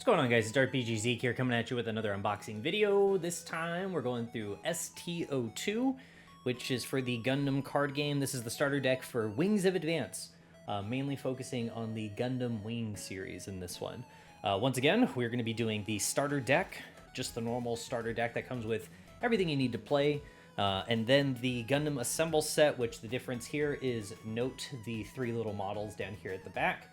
What's going on, guys? It's RPG Zeke here, coming at you with another unboxing video. This time we're going through ST02, which is for the Gundam card game. This is the starter deck for Wings of Advance, mainly focusing on the Gundam Wing series in this one. Once again, we're going to be doing the starter deck, just the normal starter deck that comes with everything you need to play, and then the Gundam Assemble set, which the difference here is note the three little models down here at the back.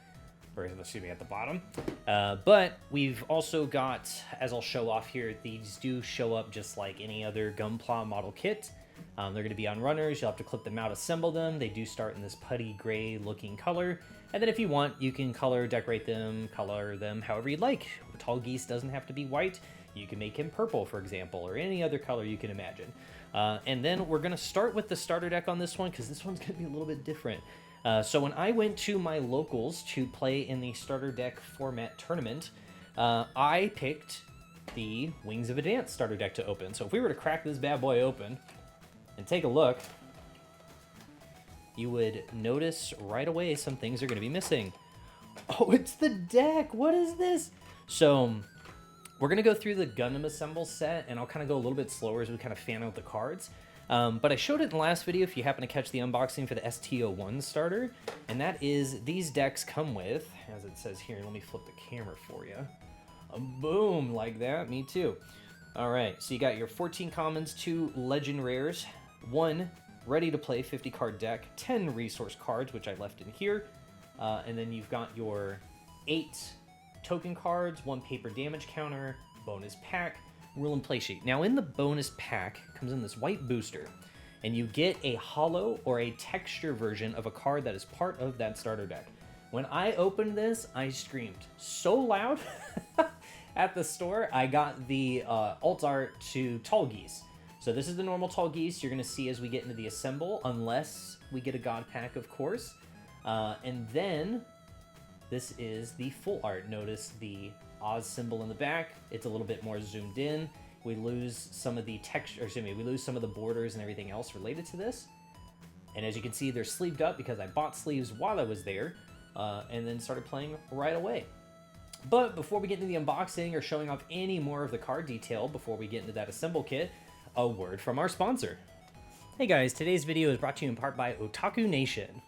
Or excuse me, at the bottom. But we've also got, as I'll show off here, these do show up just like any other Gunpla model kit. They're going to be on runners. You'll have to clip them out, assemble them. They do start in this putty gray looking color. And then if you want, you can decorate them, color them however you'd like. Tall Geese doesn't have to be white. You can make him purple, for example, or any other color you can imagine. And then we're going to start with the starter deck on this one, because this one's going to be a little bit different. So when I went to my locals to play in the starter deck format tournament, I picked the Wings of Advance starter deck to open. So if we were to crack this bad boy open and take a look, you would notice right away some things are going to be missing. Oh, it's the deck! What is this? So we're going to go through the Gundam Assemble set, and I'll kind of go a little bit slower as we kind of fan out the cards. But I showed it in the last video if you happen to catch the unboxing for the ST01 starter, and that is these decks come with, as it says here, let me flip the camera for you. Boom, like that, me too. All right, so you got your 14 commons, 2 legend rares, 1 ready to play 50 card deck, 10 resource cards, which I left in here, and then you've got your 8 token cards, 1 paper damage counter, bonus pack, rule and play sheet. Now in the bonus pack comes in this white booster, and you get a hollow or a texture version of a card that is part of that starter deck. When I opened this, I screamed so loud at the store. I got the alt art to Tall Geese. So this is the normal Tall Geese you're going to see as we get into the Assemble, unless we get a God pack, of course. And then this is the full art. Notice the Oz symbol in the back. It's a little bit more zoomed in. We lose some of the texture, we lose some of the borders and everything else related to this. And as you can see, they're sleeved up because I bought sleeves while I was there, and then started playing right away. But before we get into the unboxing or showing off any more of the card detail, before we get into that Assemble kit, a word from our sponsor. Hey guys, today's video is brought to you in part by Otaku Nation.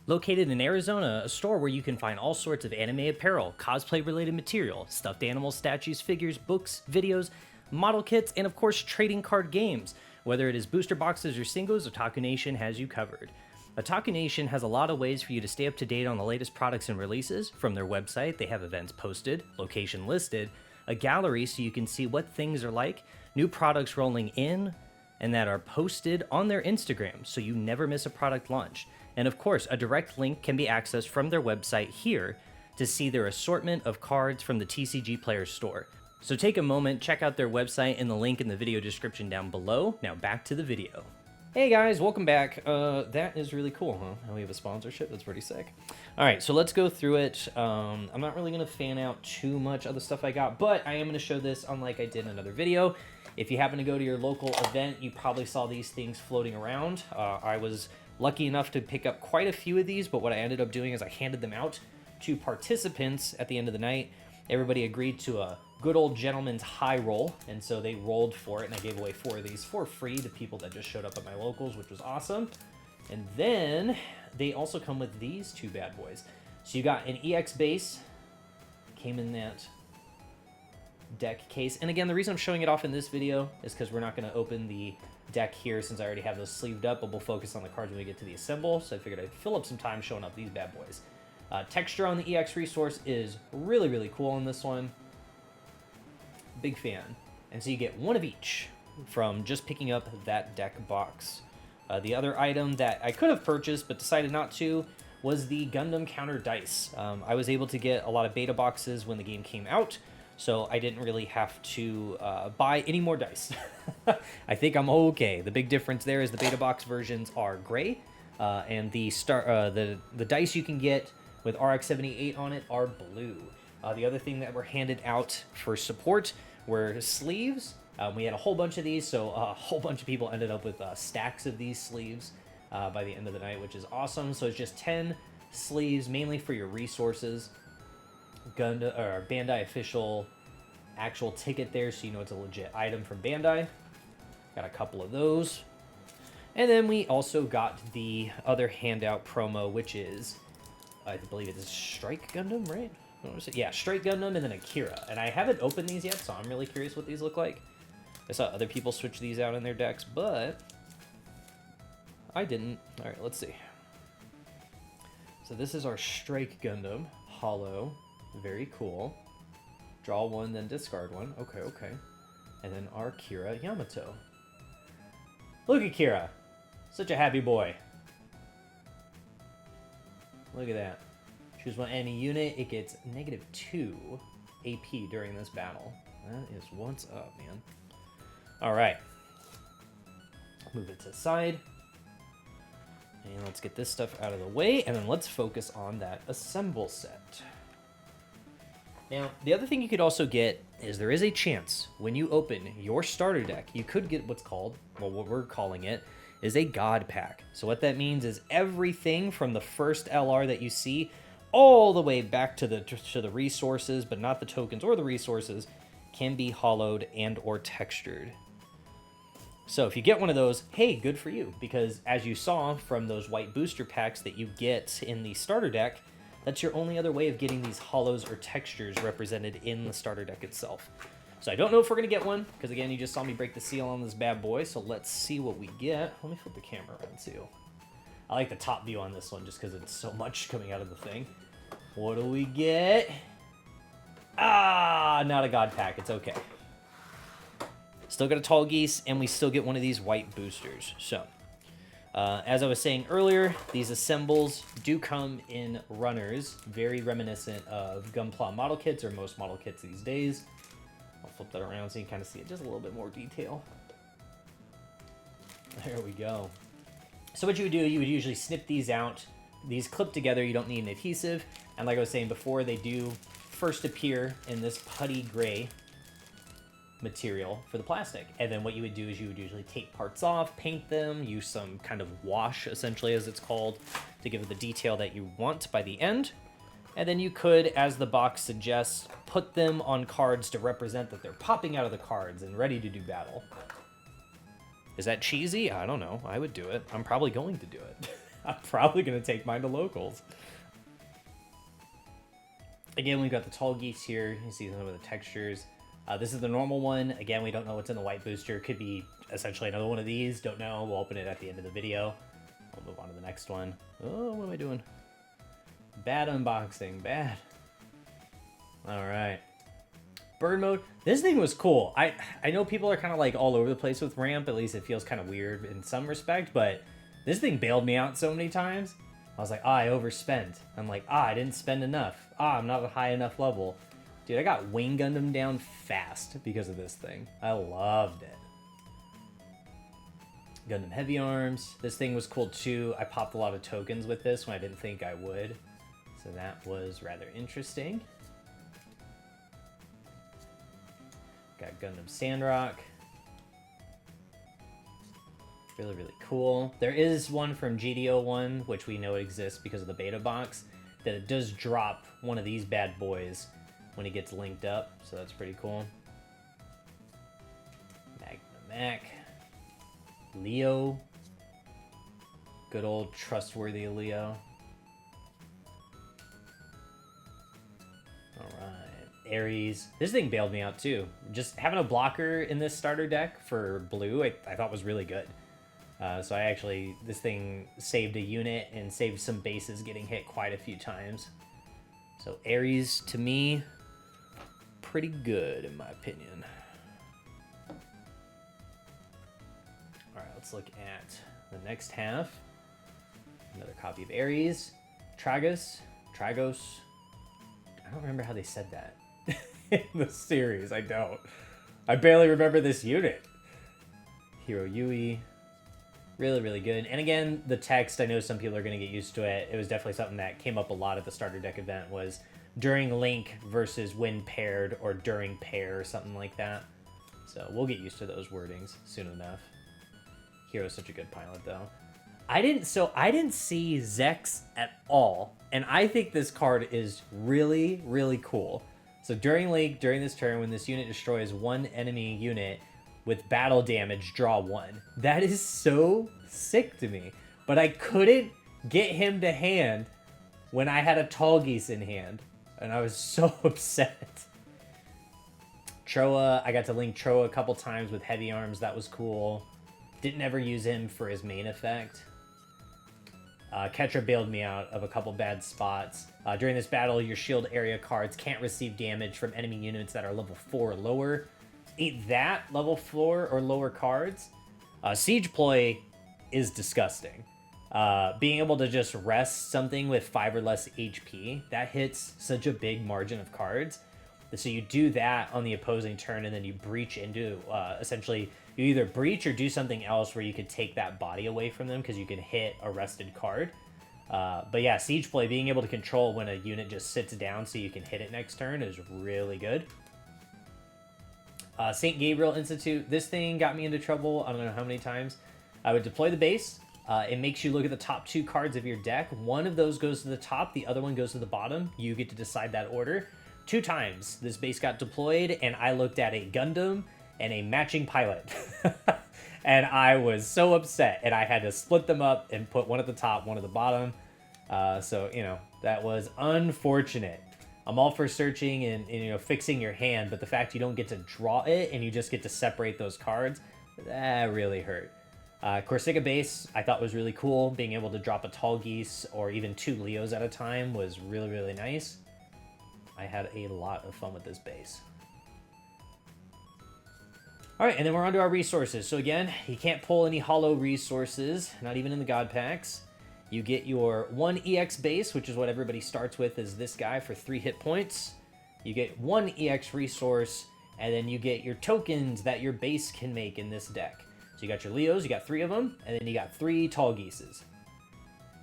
Located in Arizona, a store where you can find all sorts of anime apparel, cosplay-related material, stuffed animals, statues, figures, books, videos, model kits, and of course trading card games. Whether it is booster boxes or singles, Otaku Nation has you covered. Otaku Nation has a lot of ways for you to stay up to date on the latest products and releases. From their website, they have events posted, location listed, a gallery so you can see what things are like, new products rolling in, and that are posted on their Instagram so you never miss a product launch. And of course, a direct link can be accessed from their website here to see their assortment of cards from the TCG Player store. So take a moment, check out their website and the link in the video description down below. Now back to the video. Hey guys, welcome back. That is really cool, huh? Now we have a sponsorship, that's pretty sick. All right, so let's go through it. I'm not really gonna fan out too much of the stuff I got, but I am gonna show this unlike I did in another video. If you happen to go to your local event, you probably saw these things floating around. I was lucky enough to pick up quite a few of these, but what I ended up doing is I handed them out to participants at the end of the night. Everybody agreed to a good old gentleman's high roll, and so they rolled for it, and I gave away 4 of these for free to people that just showed up at my locals, which was awesome. And then they also come with these 2 bad boys. So you got an EX base, came in that deck case. And again, the reason I'm showing it off in this video is because we're not going to open the deck here since I already have those sleeved up, but we'll focus on the cards when we get to the Assemble. So I figured I'd fill up some time showing off these bad boys. Texture on the EX resource is really, really cool on this one. Big fan. And so you get 1 of each from just picking up that deck box. The other item that I could have purchased but decided not to was the Gundam counter dice. I was able to get a lot of beta boxes when the game came out, so I didn't really have to buy any more dice. I think I'm okay. The big difference there is the beta box versions are gray, and the dice you can get with RX-78 on it are blue. The other thing that were handed out for support were sleeves. We had a whole bunch of these, so a whole bunch of people ended up with stacks of these sleeves by the end of the night, which is awesome. So it's just 10 sleeves, mainly for your resources. Gundam or Bandai official actual ticket there, so you know it's a legit item from Bandai. Got a couple of those. And then we also got the other handout promo, which is, I believe it is Strike Gundam, right? What was it? Yeah, Strike Gundam and then Akira. And I haven't opened these yet, so I'm really curious what these look like. I saw other people switch these out in their decks, but I didn't. All right, let's see. So this is our Strike Gundam, hollow, very cool. Draw one, then discard one. Okay, okay. And then our Kira Yamato. Look at Kira. Such a happy boy. Look at that. Choose one enemy unit. It gets -2 AP during this battle. That is what's up, man. All right. Move it to the side. And let's get this stuff out of the way. And then let's focus on that Assemble set. Now, the other thing you could also get is there is a chance when you open your starter deck, you could get what's called, well, what we're calling it, is a God Pack. So what that means is everything from the first LR that you see all the way back to the resources, but not the tokens or the resources, can be hollowed and or textured. So if you get one of those, hey, good for you, because as you saw from those white booster packs that you get in the starter deck, that's your only other way of getting these hollows or textures represented in the starter deck itself. So I don't know if we're going to get one, because again, you just saw me break the seal on this bad boy, so let's see what we get. Let me flip the camera around too. I like the top view on this one just because it's so much coming out of the thing. What do we get? Ah, not a God Pack. It's okay. Still got a Tall Geese, and we still get one of these white boosters. So, as I was saying earlier, these assembles do come in runners, very reminiscent of Gunpla model kits, or most model kits these days. I'll flip that around so you can kind of see it just a little bit more detail. There we go. So what you would do, you would usually snip these out. These clip together, you don't need an adhesive. And like I was saying before, they do first appear in this putty gray material for the plastic. And then what you would do is you would usually take parts off, paint them, use some kind of wash, essentially as it's called, to give it the detail that you want by the end. And then you could, as the box suggests, put them on cards to represent that they're popping out of the cards and ready to do battle. Is that cheesy? I don't know. I would do it. I'm probably going to do it. I'm probably going to take mine to locals. Again, we've got the Tall Geese here. You can see some of the textures. This is the normal one. Again, we don't know what's in the white booster. Could be essentially another one of these. Don't know. We'll open it at the end of the video. I'll move on to the next one. Oh, what am I doing? Bad unboxing. Bad. All right. Bird mode. This thing was cool. I know people are kind of like all over the place with ramp. At least it feels kind of weird in some respect. But this thing bailed me out so many times. I was like, I overspent. I'm like, I didn't spend enough. I'm not at a high enough level. Dude, I got Wing Gundam down fast because of this thing. I loved it. Gundam Heavy Arms. This thing was cool too. I popped a lot of tokens with this when I didn't think I would. So that was rather interesting. Got Gundam Sandrock. Really, really cool. There is one from GDO1, which we know exists because of the beta box, that it does drop one of these bad boys when it gets linked up, so that's pretty cool. Magna Mac. Leo. Good old trustworthy Leo. Alright. Ares. This thing bailed me out too. Just having a blocker in this starter deck for blue, I thought was really good. So this thing saved a unit and saved some bases getting hit quite a few times. So Ares, to me, pretty good in my opinion. Alright, let's look at the next half. Another copy of Ares. Tragos. I don't remember how they said that in the series. I don't. I barely remember this unit. Hiro Yui. Really, really good. And again, the text, I know some people are going to get used to it. It was definitely something that came up a lot at the starter deck event, was during link versus when paired or during pair or something like that. So we'll get used to those wordings soon enough. Hero's such a good pilot, though. I didn't see Zex at all, and I think this card is really, really cool. So during this turn, when this unit destroys one enemy unit with battle damage, draw one. That is so sick to me. But I couldn't get him to hand when I had a Tall Geese in hand, and I was so upset. Troa, I got to link Troa a couple times with heavy arms. That was cool. Didn't ever use him for his main effect. Ketra bailed me out of a couple bad spots. During this battle, your shield area cards can't receive damage from enemy units that are level 4 or lower. Eat that, level 4 or lower cards. Siege Ploy is disgusting. Being able to just rest something with 5 or less HP, that hits such a big margin of cards. So you do that on the opposing turn, and then you breach into, essentially, you either breach or do something else where you could take that body away from them because you can hit a rested card. But yeah, Siege Play, being able to control when a unit just sits down so you can hit it next turn is really good. St. Gabriel Institute, this thing got me into trouble I don't know how many times. I would deploy the base. It makes you look at the top 2 cards of your deck. One of those goes to the top, the other one goes to the bottom. You get to decide that order. 2 times this base got deployed, and I looked at a Gundam and a matching pilot. And I was so upset, and I had to split them up and put one at the top, one at the bottom. So, you know, that was unfortunate. I'm all for searching and, you know, fixing your hand, but the fact you don't get to draw it and you just get to separate those cards, that really hurt. Corsica base, I thought was really cool. Being able to drop a Tall Geese or even 2 Leos at a time was really, really nice. I had a lot of fun with this base. All right, and then we're on to our resources. So again, you can't pull any hollow resources, not even in the God Packs. You get your 1 EX base, which is what everybody starts with, is this guy for 3 hit points. You get 1 EX resource, and then you get your tokens that your base can make in this deck. So you got your Leos, you got 3 of them, and then you got 3 Tall Geeses.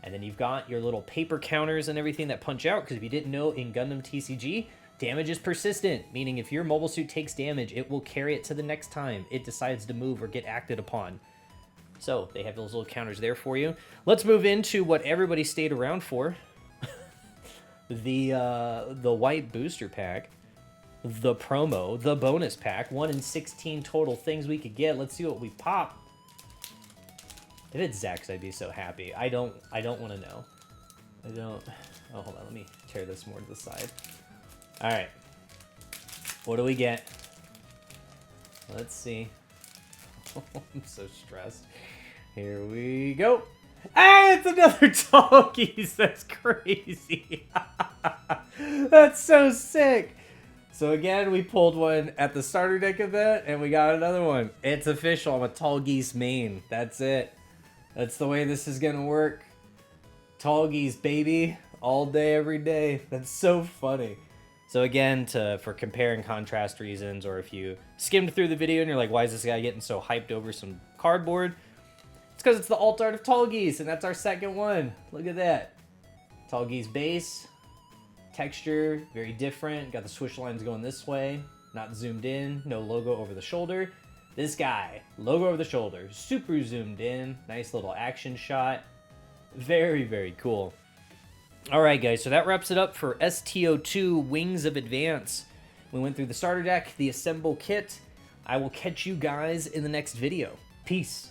And then you've got your little paper counters and everything that punch out, because if you didn't know, in Gundam TCG, damage is persistent, meaning if your mobile suit takes damage, it will carry it to the next time it decides to move or get acted upon. So they have those little counters there for you. Let's move into what everybody stayed around for. The white booster pack, the promo, the bonus pack, 1 in 16 total things we could get. Let's see what we pop. If it's Zex, I'd be so happy. I don't want to know. Oh, hold on. Let me tear this more to the side. All right. What do we get? Let's see. I'm so stressed. Here we go. Hey, it's another Tall Geese. That's crazy. That's so sick. So again, we pulled one at the starter deck event, and we got another one. It's official. I'm a Tall Geese main. That's it. That's the way this is going to work. Tall Geese, baby. All day, every day. That's so funny. So again, for compare and contrast reasons, or if you skimmed through the video and you're like, why is this guy getting so hyped over some cardboard? It's because it's the alt art of Tall Geese, and that's our second one. Look at that. Tall Geese base. Texture, very different. Got the swoosh lines going this way. Not zoomed in. No logo over the shoulder. This guy, logo over the shoulder. Super zoomed in. Nice little action shot. Very, very cool. Alright guys, so that wraps it up for ST02 Wings of Advance. We went through the starter deck, the Assemble kit. I will catch you guys in the next video. Peace.